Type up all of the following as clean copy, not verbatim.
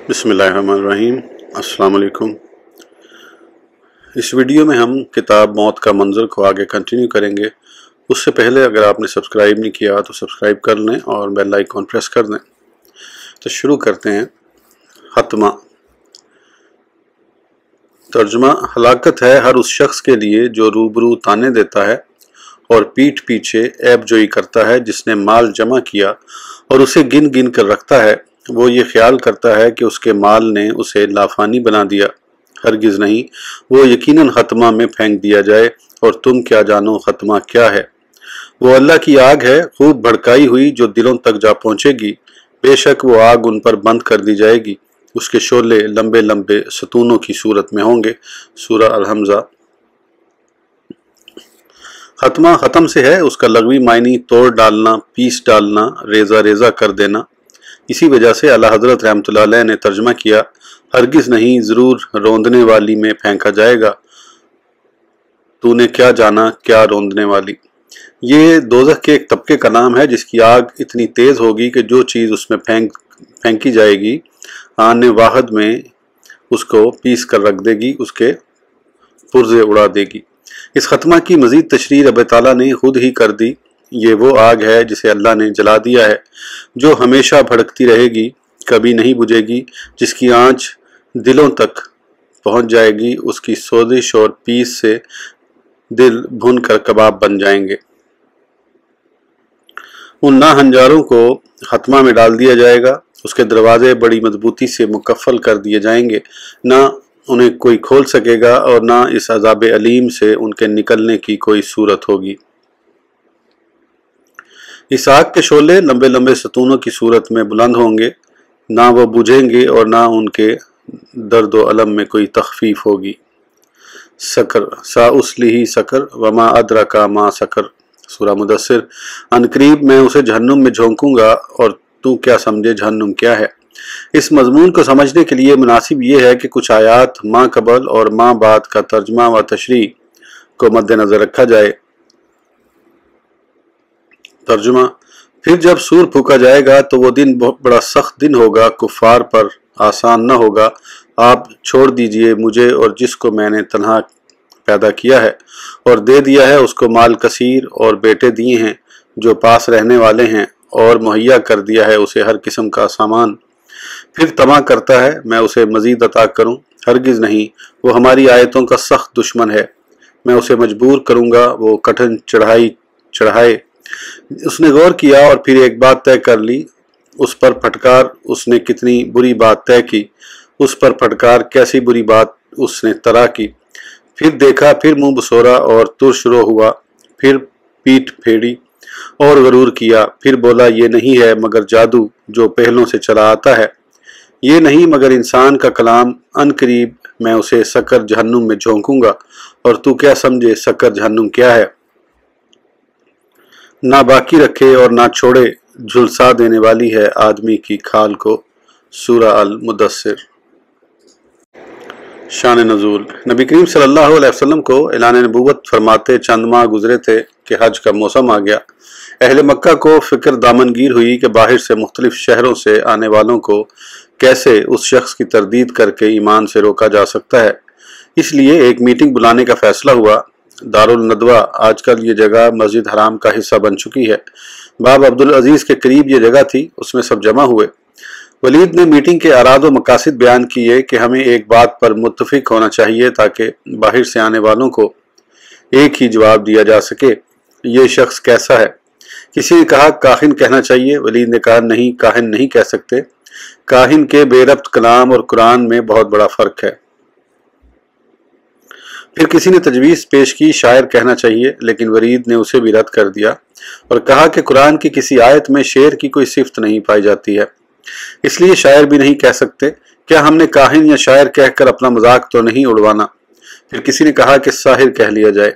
बिस्मिल्लाहिर्रहमानिर्रहीम। अस्सलाम वालेकुम। इस वीडियो में हम किताब मौत का मंजर को आगे कंटिन्यू करेंगे। उससे पहले अगर आपने सब्सक्राइब नहीं किया तो सब्सक्राइब कर लें और बेल आइकॉन प्रेस कर दें। तो शुरू करते हैं। हतमा। तर्जुमा: हलाकत है हर उस शख्स के लिए जो रूबरू ताने देता है और पीठ पीछे ऐबजोई करता है, जिसने माल जमा किया और उसे गिन गिन कर रखता है। वो ये ख्याल करता है कि उसके माल ने उसे लाफानी बना दिया। हरगिज़ नहीं, वो यकीनन खत्मा में फेंक दिया जाए, और तुम क्या जानो खत्मा क्या है। वो अल्लाह की आग है, खूब भड़काई हुई, जो दिलों तक जा पहुँचेगी। बेशक वो आग उन पर बंद कर दी जाएगी। उसके शोले लंबे लंबे सतूनों की सूरत में होंगे। सूरह अल-हमज़ा। खत्मा ख़त्म से है, उसका लग़वी मायनी तोड़ डालना, पीस डालना, रेज़ा रेज़ा कर देना। इसी वजह से आला हज़रत रहमतुल्लाह अलैह ने तर्जुमा किया, हरगिज़ नहीं, ज़रूर रोंदने वाली में फेंका जाएगा। तूने क्या जाना क्या रोंदने वाली। ये दोज़ख के एक तबके का नाम है जिसकी आग इतनी तेज़ होगी कि जो चीज़ उसमें फेंकी जाएगी आने वाहद में उसको पीस कर रख देगी, उसके पुर्जे उड़ा देगी। इस खत्मा की मज़ीद तशरीह रब ताला ने खुद ही कर दी। ये वो आग है जिसे अल्लाह ने जला दिया है, जो हमेशा भड़कती रहेगी, कभी नहीं बुझेगी, जिसकी आंच दिलों तक पहुंच जाएगी। उसकी सोजिश और पीस से दिल भुन कर कबाब बन जाएंगे। उन नाहंजारों को खत्मा में डाल दिया जाएगा। उसके दरवाजे बड़ी मजबूती से मुकफ़ल कर दिए जाएंगे। ना उन्हें कोई खोल सकेगा और ना इस अज़ाब अलीम से उनके निकलने की कोई सूरत होगी। इस आग के शोले लंबे लंबे सतूनों की सूरत में बुलंद होंगे। ना वो बुझेंगे और ना उनके दर्द व अलम में कोई तखफीफ होगी। सकर सा उसलिही सकर वमा अदरका मा सकर। सूरह मुदस्सिर। अनकरीब मैं उसे जहन्नुम में झोंकूंगा, और तू क्या समझे जहन्नुम क्या है। इस मजमून को समझने के लिए मुनासिब ये है कि कुछ आयात माँ कबल और माँ बाद का तर्जमा व तशरीह को मद्देनजर रखा जाए। तर्जुमा: फिर जब सूर फूका जाएगा तो वो दिन बहुत बड़ा सख्त दिन होगा, कुफ्फार पर आसान न होगा। आप छोड़ दीजिए मुझे और जिसको मैंने तन्हा पैदा किया है, और दे दिया है उसको माल कसीर, और बेटे दिए हैं जो पास रहने वाले हैं, और मुहैया कर दिया है उसे हर किस्म का सामान। फिर तमा करता है मैं उसे मजीद अता करूं। हरगिज़ नहीं, वो हमारी आयतों का सख्त दुश्मन है। मैं उसे मजबूर करूंगा वो कठिन चढ़ाए। उसने गौर किया और फिर एक बात तय कर ली। उस पर फटकार उसने कितनी बुरी बात तय की। उस पर फटकार कैसी बुरी बात उसने तरा की। फिर देखा, फिर मुंह बसोरा और तुरशरो हुआ। फिर पीठ फेरी और गरूर किया। फिर बोला, ये नहीं है मगर जादू जो पहलों से चला आता है। ये नहीं मगर इंसान का कलाम। अनकरीब मैं उसे सकर जहन्नुम में झोंकूंगा, और तू क्या समझे सकर जहन्नुम क्या है। ना बाकी रखे और ना छोड़े, झुलसा देने वाली है आदमी की खाल को। सूरह अल मुदस्सिर। शान नज़ूल। नबी करीम सल्लल्लाहु अलैहि वसल्लम को ऐलान नबूवत फरमाते चंद माह गुजरे थे कि हज का मौसम आ गया। अहले मक्का को फिक्र दामनगीर हुई कि बाहर से मुख्तलिफ शहरों से आने वालों को कैसे उस शख्स की तरदीद करके ईमान से रोका जा सकता है। इसलिए एक मीटिंग बुलाने का फैसला हुआ। दारुल नदवा, आजकल ये जगह मस्जिद हराम का हिस्सा बन चुकी है। बाब अब्दुल अजीज के करीब ये जगह थी, उसमें सब जमा हुए। वलीद ने मीटिंग के अराद व मकासिद बयान किए कि हमें एक बात पर मुत्तफिक होना चाहिए ताकि बाहर से आने वालों को एक ही जवाब दिया जा सके, ये शख्स कैसा है। किसी ने कहा काहिन कहना चाहिए। वलीद ने कहा नहीं, काहिन नहीं कह सकते। काहिन के बेरब्त कलाम और कुरान में बहुत बड़ा फर्क है। फिर किसी ने तजवीज़ पेश की शायर कहना चाहिए, लेकिन वलीद ने उसे भी रद्द कर दिया और कहा कि कुरान की किसी आयत में शेर की कोई सिफ्त नहीं पाई जाती है, इसलिए शायर भी नहीं कह सकते। क्या हमने काहिन या शायर कहकर अपना मजाक तो नहीं उड़वाना। फिर किसी ने कहा कि साहिर कह लिया जाए।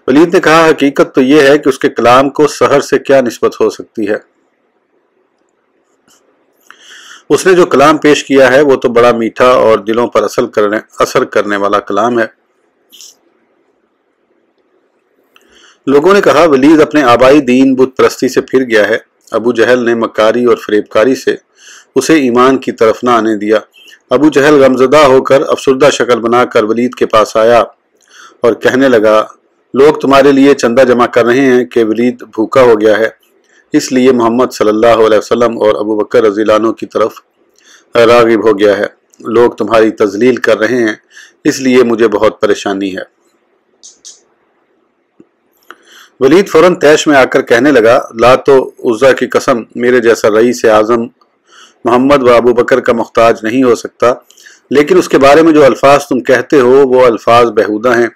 वलीद ने कहा हकीकत तो यह है कि उसके कलाम को सहर से क्या निस्बत हो सकती है। उसने जो कलाम पेश किया है वो तो बड़ा मीठा और दिलों पर असर करने वाला कलाम है। लोगों ने कहा वलीद अपने आबाई दीन बुत परस्ती से फिर गया है। अबू जहल ने मकारी और फरेबकारी से उसे ईमान की तरफ न आने दिया। अबू जहल गमज़दा होकर अफसरदा शक्ल बनाकर वलीद के पास आया और कहने लगा, लोग तुम्हारे लिए चंदा जमा कर रहे हैं कि वलीद भूखा हो गया है, इसलिए मोहम्मद सल्लल्लाहु अलैहि वसल्लम और अबू बकर रज़ियल्लाहु अन्हु की तरफ राग़िब हो गया है। लोग तुम्हारी तज़लील कर रहे हैं, इसलिए मुझे बहुत परेशानी है। वलीद फौरन तैश में आकर कहने लगा, लात व उज़्ज़ा की कसम, मेरे जैसा रईस आज़म मोहम्मद व अबू बकर का मुख्ताज नहीं हो सकता, लेकिन उसके बारे में जो अल्फाज तुम कहते हो वो अल्फाज बेहुदा हैं।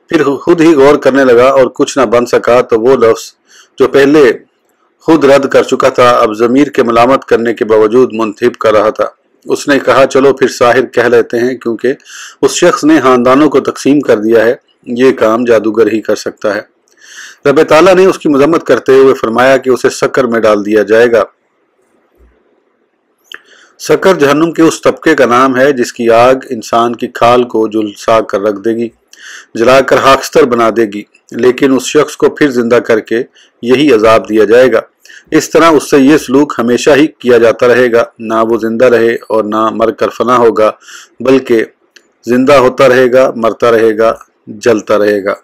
फिर खुद ही गौर करने लगा और कुछ ना बन सका तो वो लफ्ज़ जो पहले खुद रद्द कर चुका था अब ज़मीर के मलामत करने के बावजूद मुंतहिब कर रहा था। उसने कहा, चलो फिर साहिर कह लेते हैं, क्योंकि उस शख्स ने खानदानों को तकसीम कर दिया है, ये काम जादूगर ही कर सकता है। रब ताला ने उसकी मजम्मत करते हुए फरमाया कि उसे सकर में डाल दिया जाएगा। सकर जहन्नुम के उस तबके का नाम है जिसकी आग इंसान की खाल को झुलसा कर रख देगी, जलाकर खाकस्तर बना देगी, लेकिन उस शख्स को फिर जिंदा करके यही अजाब दिया जाएगा। इस तरह उससे ये सलूक हमेशा ही किया जाता रहेगा, ना वो जिंदा रहे और ना मर कर फना होगा, बल्कि जिंदा होता रहेगा, मरता रहेगा, जलता रहेगा।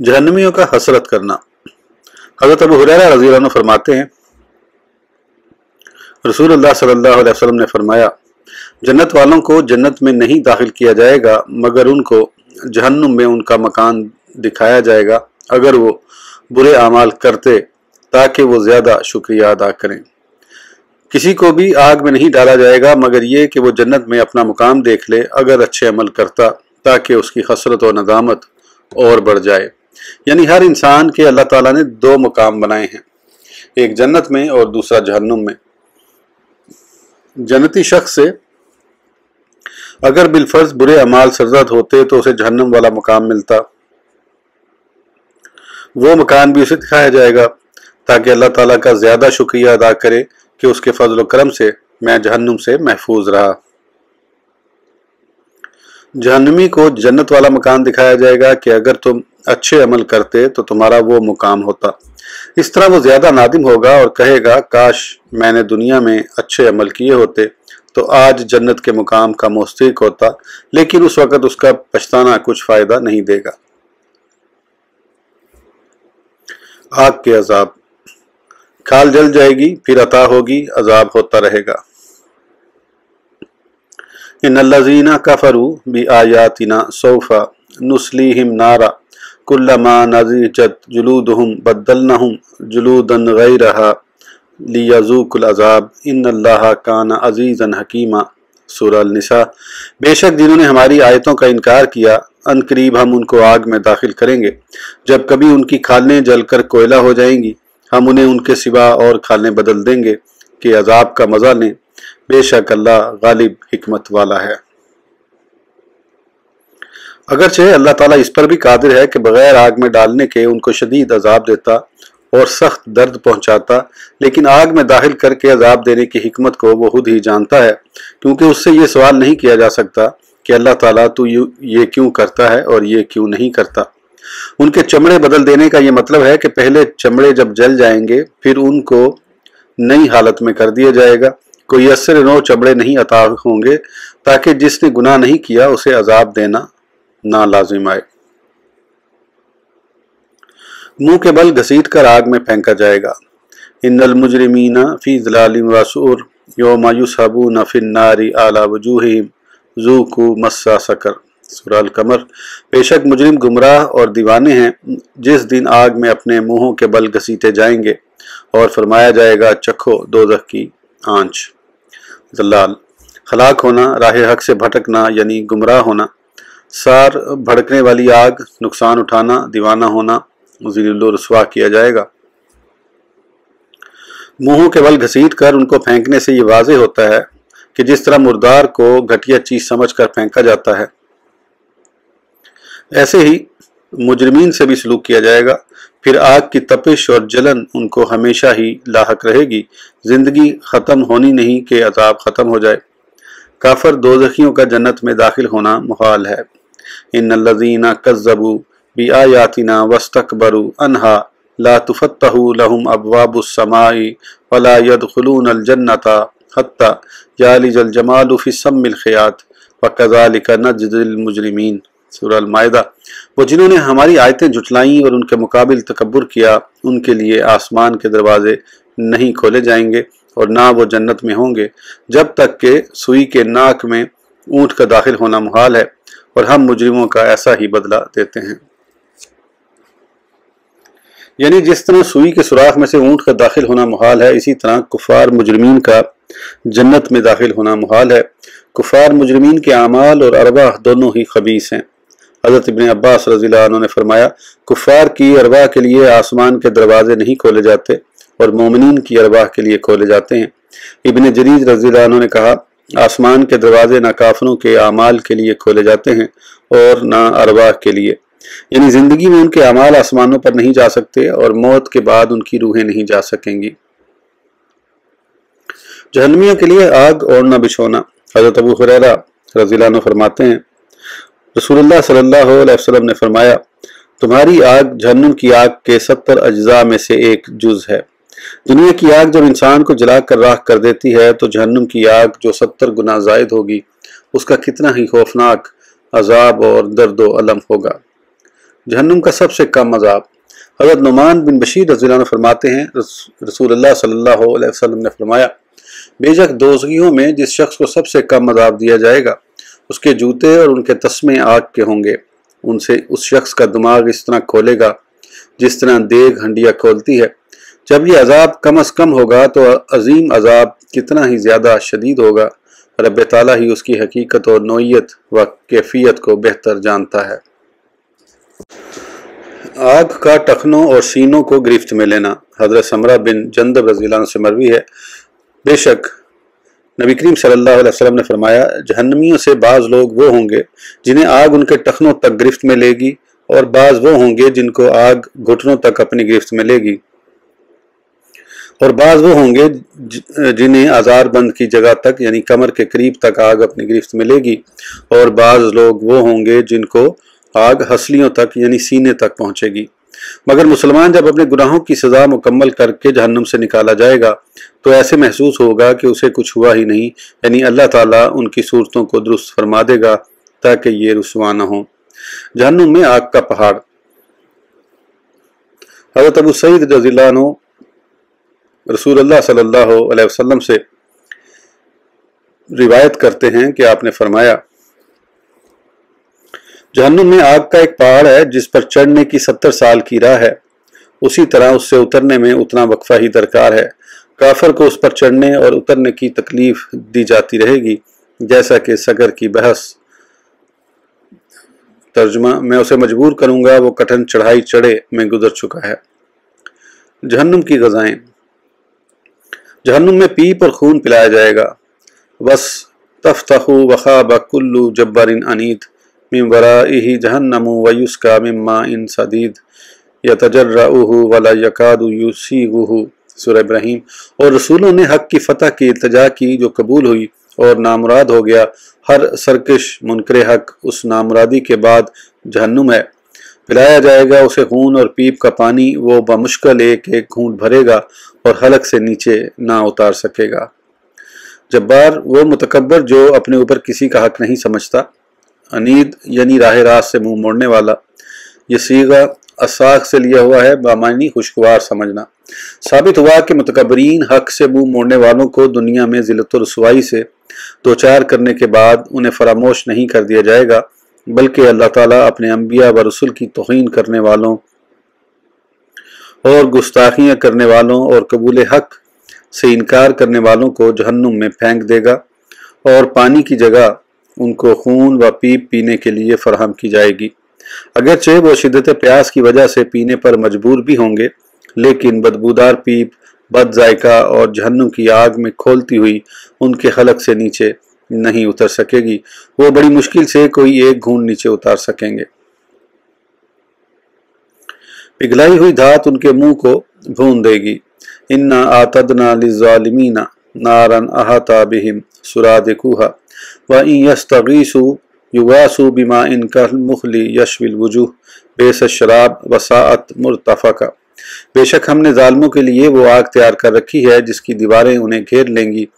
जहन्नमियों का हसरत करना। हज़रत अबू हुरैरा रज़ियल्लाहु अन्हु फरमाते हैं, रसूलुल्लाह सल्लल्लाहु अलैहि वसल्लम ने फरमाया, जन्नत वालों को जन्नत में नहीं दाखिल किया जाएगा मगर उनको जहन्नुम में उनका मकान दिखाया जाएगा अगर वो बुरे अमाल करते, ताकि वो ज़्यादा शुक्रिया अदा करें। किसी को भी आग में नहीं डाला जाएगा मगर ये कि वो जन्नत में अपना मुकाम देख ले अगर अच्छे अमल करता, ताकि उसकी हसरत और नदामत और बढ़ जाए। यानी हर इंसान के अल्लाह ताला ने दो मुकाम बनाए हैं, एक जन्नत में और दूसरा जहन्नुम में। जन्नती शख्स से अगर बिलफर्ज बुरे अमाल सरजद होते तो उसे जहन्नम वाला मुकाम मिलता, वो मकान भी उसे दिखाया जाएगा ताकि अल्लाह ताला का ज्यादा शुक्रिया अदा करे कि उसके फजल करम से मैं जहन्नुम से महफूज रहा। जहन्नमी को जन्नत वाला मकान दिखाया जाएगा कि अगर तुम अच्छे अमल करते तो तुम्हारा वो मुकाम होता। इस तरह वो ज्यादा नादिम होगा और कहेगा, काश मैंने दुनिया में अच्छे अमल किए होते तो आज जन्नत के मुकाम का मुस्तहिक होता, लेकिन उस वक़्त उसका पछताना कुछ फायदा नहीं देगा। आग के अजाब। खाल जल जाएगी, फिर अता होगी, अजाब होता रहेगा। इन्नल्लज़ीना कफ़रू बि आयातिना सौफ़ा नुस्लीहिम नारा कुल्लमा नज़िजत जुलूदुहुम बद्दलनहुम जुलूदन गैरहा लियज़ूकुल अज़ाब इन्नल्लाहा काना अज़ीज़न हकीमा। सूरह अल-निसा। बेशक जिन्होंने हमारी आयतों का इनकार किया, अनकरीब हम उनको आग में दाखिल करेंगे। जब कभी उनकी खालें जलकर कोयला हो जाएंगी, हम उन्हें उनके सिवा और खालें बदल देंगे कि अजाब का मजा लें। बेशक अल्लाह गालिब हिकमत वाला है। अगरचे अल्लाह ताला इस पर भी कादिर है कि बगैर आग में डालने के उनको शदीद अजाब देता और सख्त दर्द पहुंचाता, लेकिन आग में दाखिल करके अजाब देने की हिकमत को वो खुद ही जानता है, क्योंकि उससे ये सवाल नहीं किया जा सकता कि अल्लाह ताला तू ये क्यों करता है और ये क्यों नहीं करता। उनके चमड़े बदल देने का ये मतलब है कि पहले चमड़े जब जल जाएंगे फिर उनको नई हालत में कर दिया जाएगा। कोई असर नो चमड़े नहीं अता होंगे ताकि जिसने गुनाह नहीं किया उसे अजाब देना ना लाजिम आए। मुंह के बल घसीट कर आग में फेंका जाएगा। इन्नल मुजरिमीना फी ज़लालिम व सूर यौमा युसहबूना फिन्नारी अला वजूहिहिम ज़ूकू मस्सा सकर। सूरह अल-कमर। बेशक मुजरिम गुमराह और दीवाने हैं जिस दिन आग में अपने मुंहों के बल घसीटे जाएंगे और फरमाया जाएगा, चखो दोज़ख की आंच। ज़लाल। हलाक होना, राह हक से भटकना यानी गुमराह होना। सार भड़कने वाली आग, नुकसान उठाना, दीवाना होना, ज़िल्ल रुसवा किया जाएगा। मुंहों के बल घसीट कर उनको फेंकने से ये वाज़ेह होता है कि जिस तरह मुर्दार को घटिया चीज समझकर फेंका जाता है, ऐसे ही मुजरिमीन से भी सलूक किया जाएगा। फिर आग की तपिश और जलन उनको हमेशा ही लाहक रहेगी। जिंदगी खत्म होनी नहीं कि अजाब खत्म हो जाए। काफर दोज़खियों का जन्नत में दाखिल होना मुहाल है। इन्नल्लज़ीना कज़्ज़बू बिआयातिना वस्तकबरू अन्हा ला तुफ़त्तहु लहुम अब्वाबुस समाई वला यदखुलूनल जन्नता हत्ता यालिजल जमालु फ़िस्सम्मिल ख़ियात वकज़ालिका नज्ज़िल मुजरिमीन। सूरह अल-माइदा। वो जिन्होंने हमारी आयतें झुटलाईं और उनके मुकाबिल तकब्बुर किया, उनके लिए आसमान के दरवाजे नहीं खोले जाएंगे और ना वो जन्नत में होंगे जब तक कि सुई के नाक में ऊँट का दाखिल होना मुहाल है, और हम मुजरिमों का ऐसा ही बदला देते हैं। यानी जिस तरह सुई के सुराख में से ऊँट का दाखिल होना मुहाल है, इसी तरह कुफार मुजरिमीन का जन्नत में दाखिल होना मुहाल है। कुफार मुजरिमीन के आमाल और अरवाह दोनों ही खबीस हैं। हज़रत इब्न अब्बास रज़ियल्लाहु अन्हु ने फरमाया, कुफार की अरवाह के लिए आसमान के दरवाजे नहीं खोले जाते और मोमिनीन की अरवाह के लिए खोले जाते हैं। इब्न जरीर रज़ियल्लाहु अन्हु ने कहा, आसमान के दरवाजे ना काफिरों के आमाल के लिए खोले जाते हैं और ना अरवाह के लिए, यानी ज़िंदगी में उनके अमाल आसमानों पर नहीं जा सकते और मौत के बाद उनकी रूहें नहीं जा सकेंगी। जहन्नमियों के लिए आग ओढ़ना बिछोना। हज़रत अबू हुरैरा रज़ियल्लाहु अन्हु फरमाते हैं, रसूलुल्लाह सल्लल्लाहु अलैहि वसल्लम ने फरमाया, तुम्हारी आग जहन्नुम की आग के 70 अज्जा में से एक जुज है। दुनिया की आग जब इंसान को जलाकर राख कर देती है तो जहन्नुम की आग जो 70 गुना ज़ायद होगी, उसका कितना ही खौफनाक अजाब और दर्द व अलम होगा। जहन्नुम का सबसे कम अजाब। हज़रत नुमान बिन बशीर रज़ियल्लाहु अन्हु फरमाते हैं, रसूलुल्लाह सल्लल्लाहु अलैहि वसल्लम ने फरमाया, बेशक दोज़खियों में जिस शख्स को सबसे कम अजाब दिया जाएगा, उसके जूते और उनके तस्मे आग के होंगे। उनसे उस शख्स का दिमाग इस तरह खोलेगा जिस तरह देग हंडिया खोलती है। जब ये अजाब कम अज़ कम होगा तो अजीम अजाब कितना ही ज़्यादा शदीद होगा। रब ताला ही उसकी हकीकत और नौइयत व कैफियत को बेहतर जानता है। आग का टखनों और सीनों को गिरफ्त में लेना। हज़रत समरा बिन जंदब रज़ियल्लाहु अन्हु से मरवी है, बेशक नबी करीम सल्लल्लाहु अलैहि वसल्लम ने फरमाया, जहन्नमियों से बाज़ लोग वो होंगे जिन्हें आग उनके टखनों तक गिरफ्त में लेगी, और बाज़ वो होंगे जिनको आग घुटनों तक अपनी गिरफ्त में लेगी, और बाज़ वो होंगे जिन्हें आज़ार बंद की जगह तक यानी कमर के करीब तक आग अपनी गिरफ्त में लेगी, और बाज़ लोग वो होंगे जिनको आग हसलियों तक यानी सीने तक पहुँचेगी। मगर मुसलमान जब अपने गुनाहों की सज़ा मुकम्मल करके जहन्नम से निकाला जाएगा तो ऐसे महसूस होगा कि उसे कुछ हुआ ही नहीं, यानी अल्लाह ताला उनकी सूरतों को दुरुस्त फरमा देगा ताकि ये रुसवा न हो। जहन्नम में आग का पहाड़। हज़रत अबू सईद रज़ियल्लाहु अन्हु रसूलुल्लाह सल्लल्लाहु अलैहि वसल्लम से रिवायत करते हैं कि आपने फरमाया, जहन्नुम में आग का एक पहाड़ है जिस पर चढ़ने की 70 साल की राह है, उसी तरह उससे उतरने में उतना वक्फा ही दरकार है। काफिर को उस पर चढ़ने और उतरने की तकलीफ दी जाती रहेगी जैसा कि सगर की बहस। तर्जुमा, मैं उसे मजबूर करूंगा वो कठिन चढ़ाई चढ़े में गुजर चुका है। जहन्नुम की ग़ज़ाएं। जहन्नुम में पीप और खून पिलाया जाएगा। बस तफ्तहु वखाब कुल्लु जब्बारिन अनीद मिन वराइही जहन्नमु वयुस्का मिन माइन सदीद यतजर्रउहु वला यकादु युसीगुहु। सूरह इब्राहीम। और रसूलों ने हक की फतह की इल्तिजा की जो कबूल हुई और नामुराद हो गया। हर सरकश मुनकरे हक उस नामुरादी के बाद जहन्नुम है। पिलाया जाएगा उसे खून और पीप का पानी, वो बमुश्किल एक एक घूंट भरेगा और हलक से नीचे ना उतार सकेगा। जब्बार वो मुतकब्बर जो अपने ऊपर किसी का हक नहीं समझता। अनीद यानी राह रास्त से मुंह मोड़ने वाला। ये सीगा असाक से लिया हुआ है, बामानी खुशगवार समझना। साबित हुआ कि मुतकब्बरीन हक से मुंह मोड़ने वालों को दुनिया में ज़िल्लत और रुसवाई से दो चार करने के बाद उन्हें फरामोश नहीं कर दिया जाएगा, बल्कि अल्लाह ताला अपने अंबिया व रसूल की तौहीन करने वालों और गुस्ताखियाँ करने वालों और कबूल हक से इनकार करने वालों को जहन्नुम में फेंक देगा और पानी की जगह उनको खून व पीप पीने के लिए फराहम की जाएगी। अगरचे वो शिद्दत प्यास की वजह से पीने पर मजबूर भी होंगे, लेकिन बदबूदार पीप बद जायका और जहन्नुम की आग में खोलती हुई उनके हलक से नीचे नहीं उतर सकेगी। वो बड़ी मुश्किल से कोई एक घूंट नीचे उतार सकेंगे। पिघलाई हुई धात उनके मुंह को भून देगी। इन्ना आतदना लिज़ालिमीना नारन अहाता बिहिम सुरादिकुहा व इन यस्तगीसु युगासु बिमा इन कल मुखली यशविल वजूह बेस शराब वसाअत मुर्तफका। बेशक हमने जालिमों के लिए वो आग तैयार कर रखी है जिसकी दीवारें उन्हें घेर लेंगी,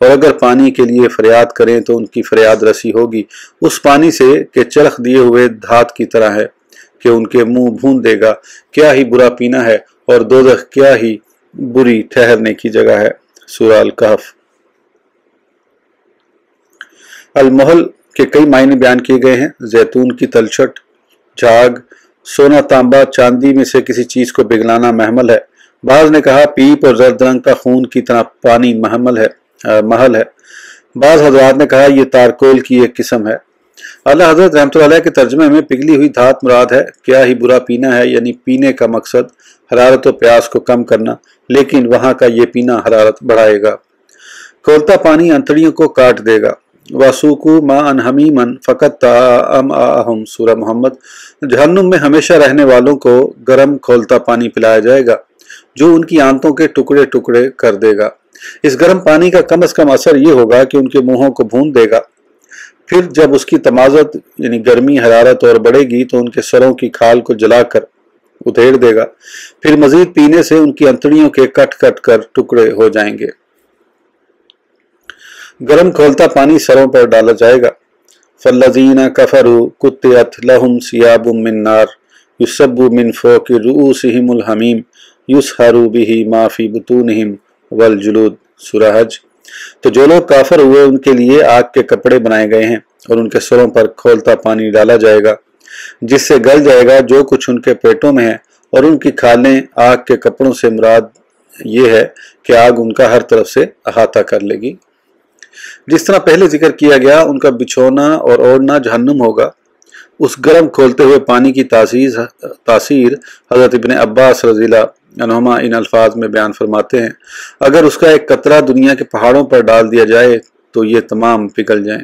और अगर पानी के लिए फरियाद करें तो उनकी फरियाद रसी होगी उस पानी से कि चरख दिए हुए धात की तरह है कि उनके मुंह भून देगा। क्या ही बुरा पीना है और दोज़ख क्या ही बुरी ठहरने की जगह है। सूरह अल-कहफ। अल-मोहल के कई मायने बयान किए गए हैं। जैतून की तलछट, झाग, सोना, तांबा, चांदी में से किसी चीज को पिघलाना महमल है। बाज ने कहा पीप और जर्द रंग का खून की तरह पानी महल है। बाज हजरात ने कहा यह तारकोल की एक किस्म है। अल्लाह हजरत रहमतुल्लाह अलैह के तर्जुमे में पिघली हुई धात मुराद है। क्या ही बुरा पीना है, यानी पीने का मकसद हरारत और प्यास को कम करना, लेकिन वहां का ये पीना हरारत बढ़ाएगा। खोलता पानी अंतड़ियों को काट देगा। वासूकु मा अन हमीमन फ़कत ताअम आहम। सूरह मोहम्मद। जहन्नुम में हमेशा रहने वालों को गर्म खोलता पानी पिलाया जाएगा जो उनकी आंतों के टुकड़े टुकड़े कर देगा। इस गर्म पानी का कम से कम असर ये होगा कि उनके मुंहों को भून देगा। फिर जब उसकी तमाज़त यानी गर्मी हरारत और बढ़ेगी तो उनके सरों की खाल को जलाकर उधेड़ देगा। फिर मजीद पीने से उनकी अंतड़ियों के कट कट कर टुकड़े हो जाएंगे। गर्म खोलता पानी सरों पर डाला जाएगा। फल्लज़ीना कफरू कुत्तियत लहुम सियाबुम मिन नार युसब्बु मिन फ़ौक़ि रुऊसिहिमुल हमीम युसहरु बिही मा फ़ी बुतूनिहिम वल जुलूद। सूरह हज। तो जो लोग काफिर हुए उनके लिए आग के कपड़े बनाए गए हैं और उनके सरों पर खोलता पानी डाला जाएगा जिससे गल जाएगा जो कुछ उनके पेटों में है, और उनकी खालें आग के कपड़ों से मुराद ये है कि आग उनका हर तरफ से अहाता कर लेगी। जिस तरह पहले जिक्र किया गया उनका बिछोना और ओढ़ना जहन्नुम होगा। उस गर्म खोलते हुए पानी की तासीर हजरत इब्ने अब्बास रज़ियल्लाहु अन्हुमा इन अल्फाज में बयान फरमाते हैं, अगर उसका एक कतरा दुनिया के पहाड़ों पर डाल दिया जाए तो ये तमाम पिघल जाएं।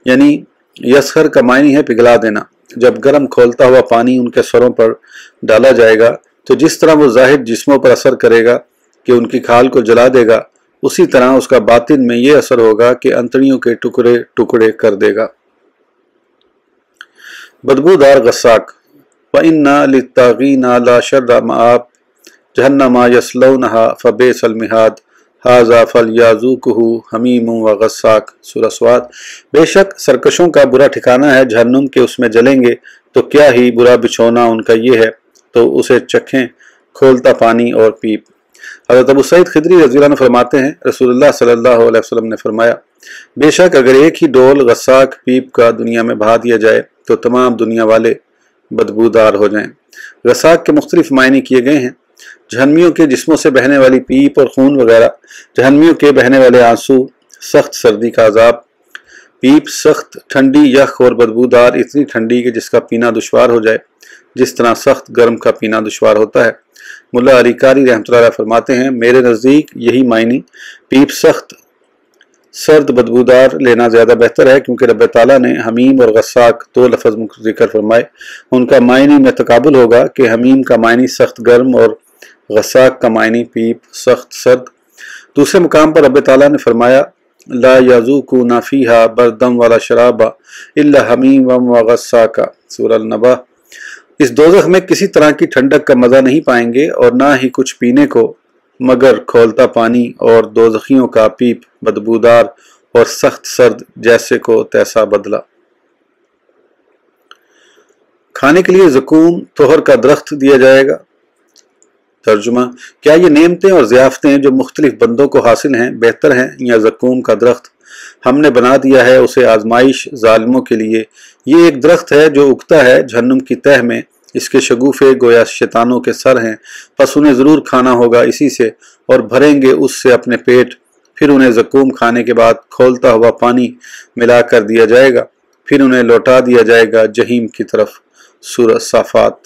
यानी यसखर का मायने है पिघला देना। जब गर्म खोलता हुआ पानी उनके सरों पर डाला जाएगा तो जिस तरह वो ज़ाहिर जिस्मों पर असर करेगा कि उनकी खाल को जला देगा, उसी तरह उसका बातिन में ये असर होगा कि अंतड़ियों के टुकड़े टुकड़े कर देगा। बदबूदार गस्साक। व इन्ना लित्तागीना ला शर्रा मआब जहन्नमा यस्लौनहा फबेसल मिहाद हाजा फलयाज़ूकुहु हमीम व गस्साक। सूरह स्वाद। बेशक सरकशों का बुरा ठिकाना है जहन्नुम के, उसमें जलेंगे तो क्या ही बुरा बिछोना उनका ये है, तो उसे चखें खोलता पानी और पीप। हज़रत अबू सईद खिदरी रज़ियल्लाहु अन्हु फरमाते हैं रसूलुल्लाह सल्लल्लाहु अलैहि वसल्लम ने फरमाया, बेशक अगर एक ही डोल गस्साक पीप का दुनिया में बहा दिया जाए तो तमाम दुनिया वाले बदबूदार हो जाएं। गस्साक के मुख्तलिफ मायने किए गए हैं। जहन्नमियों के जिस्मों से बहने वाली पीप और खून वगैरह, जहन्नमियों के बहने वाले आंसू, सख्त सर्दी का अजाब। पीप सख्त ठंडी यख और बदबूदार, इतनी ठंडी कि जिसका पीना दुश्वार हो जाए, जिस तरह सख्त गर्म का पीना दुश्वार होता है। मुल्ला अली कारी रहमतुल्लाह अलैह फरमाते हैं, मेरे नज़दीक यही मायनी पीप सख्त सर्द बदबूदार लेना ज़्यादा बेहतर है, क्योंकि रब ताला ने हमीम और गस्साक दो लफ्ज़ जिक्र फरमाए। उनका मायनी में तकाबुल होगा कि हमीम का मायनी सख्त गर्म और गस्साक का मायनी पीप सख्त सर्द। दूसरे मुकाम पर रब ताला ने फरमाया, ला याज़ूकुना फ़ीहा बरदम वला शराबा इल्ला हमीमम व गस्साका। सूरह अन-नबा। इस दोज़ख में किसी तरह की ठंडक का मज़ा नहीं पाएंगे और ना ही कुछ पीने को मगर खोलता पानी और दोज़खियों का पीप बदबूदार और सख्त सर्द जैसे को तैसा बदला। खाने के लिए ज़कूम तोहर का दरख्त दिया जाएगा। तर्जुमा, क्या ये नेमतें और ज़ियाफ़तें जो मुख्तलिफ बंदों को हासिल हैं बेहतर हैं या ज़कूम का दरख्त? हमने बना दिया है उसे आजमाइश जालिमों के लिए। ये एक दरख्त है जो उगता है जहन्नुम की तह में, इसके शगुफे गोया शैतानों के सर हैं, बस उन्हें ज़रूर खाना होगा इसी से और भरेंगे उससे अपने पेट। फिर उन्हें ज़कूम खाने के बाद खोलता हुआ पानी मिला कर दिया जाएगा, फिर उन्हें लौटा दिया जाएगा जहीम की तरफ। सूरह साफ़ात।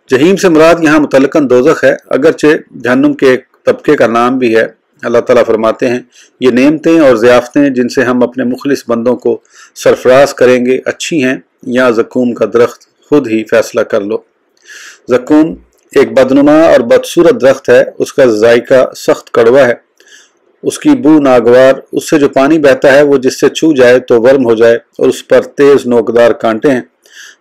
जहीम से मुराद यहाँ मुतल्लकन दोज़ख है, अगरचे जहन्नुम के एक तबके का नाम भी है। अल्लाह ताला फरमाते हैं, ये नेमतें और ज़ियाफ़तें जिनसे हम अपने मुखलिस बंदों को सरफराज करेंगे अच्छी हैं या ज़कूम का दरख्त, खुद ही फैसला कर लो। ज़कूम एक बदनुमा और बदसूरत दरख्त है, उसका जायका सख्त कड़वा है, उसकी बू नागवार, उससे जो पानी बहता है वो जिससे छू जाए तो वर्म हो जाए और उस पर तेज़ नोकदार कांटे हैं।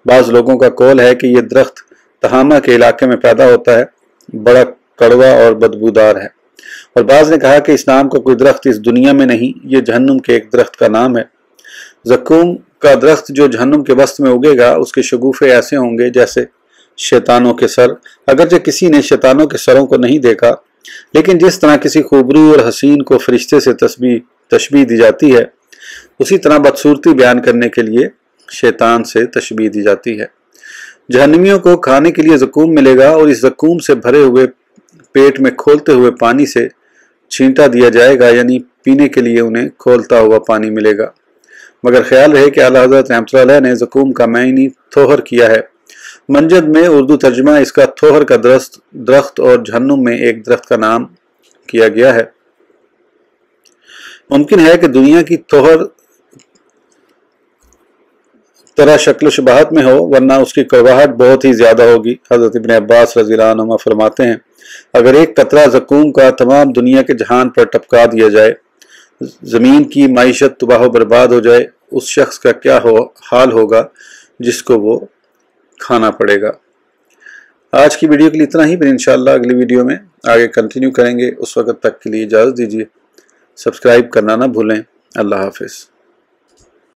बाज़ लोगों का कौल है कि ये दरख्त तहामा के इलाके में पैदा होता है, बड़ा कड़वा और बदबूदार है। और बाज़ ने कहा कि इस नाम का कोई दरख्त इस दुनिया में नहीं, ये जहन्नुम के एक दरख्त का नाम है। ज़क्कूम का दरख्त जो जहन्नुम के वस्त में उगेगा, उसके शगुफ़े ऐसे होंगे जैसे शैतानों के सर। अगरचे किसी ने शैतानों के सरों को नहीं देखा, लेकिन जिस तरह किसी खूबरू और हसीन को फरिश्ते से तशबीह दी जाती है, उसी तरह बदसूरती बयान करने के लिए शैतान से तशबीह दी जाती है। जहन्नमियों को खाने के लिए ज़क्कूम मिलेगा और इस ज़क्कूम से भरे हुए पेट में खोलते हुए पानी से छींटा दिया जाएगा, यानी पीने के लिए उन्हें खोलता हुआ पानी मिलेगा। मगर ख्याल रहे कि आला हज़रत रहमतुल्लाह अलैह ने ज़क्कूम का मायनी थोहर किया है। मंजद में उर्दू तर्जुमा इसका थोहर का दरख्त और जहन्नुम में एक दरख्त का नाम किया गया है। मुमकिन है कि दुनिया की तोहर तरह शक्ल शबाहत में हो, वरना उसकी कड़वाहट बहुत ही ज़्यादा होगी। हज़रत इब्न अब्बास रज़ियल्लाहु अन्हुमा फरमाते हैं, अगर एक कतरा ज़क्कूम का तमाम दुनिया के जहान पर टपका दिया जाए, ज़मीन की माइशत तबाह बर्बाद हो जाए, उस शख्स का क्या हाल होगा जिसको वो खाना पड़ेगा। आज की वीडियो के लिए इतना ही, फिर इंशाअल्लाह अगली वीडियो में आगे कंटिन्यू करेंगे। उस वक्त तक के लिए इजाज़त दीजिए। सब्सक्राइब करना ना भूलें। अल्लाह हाफ़िज़।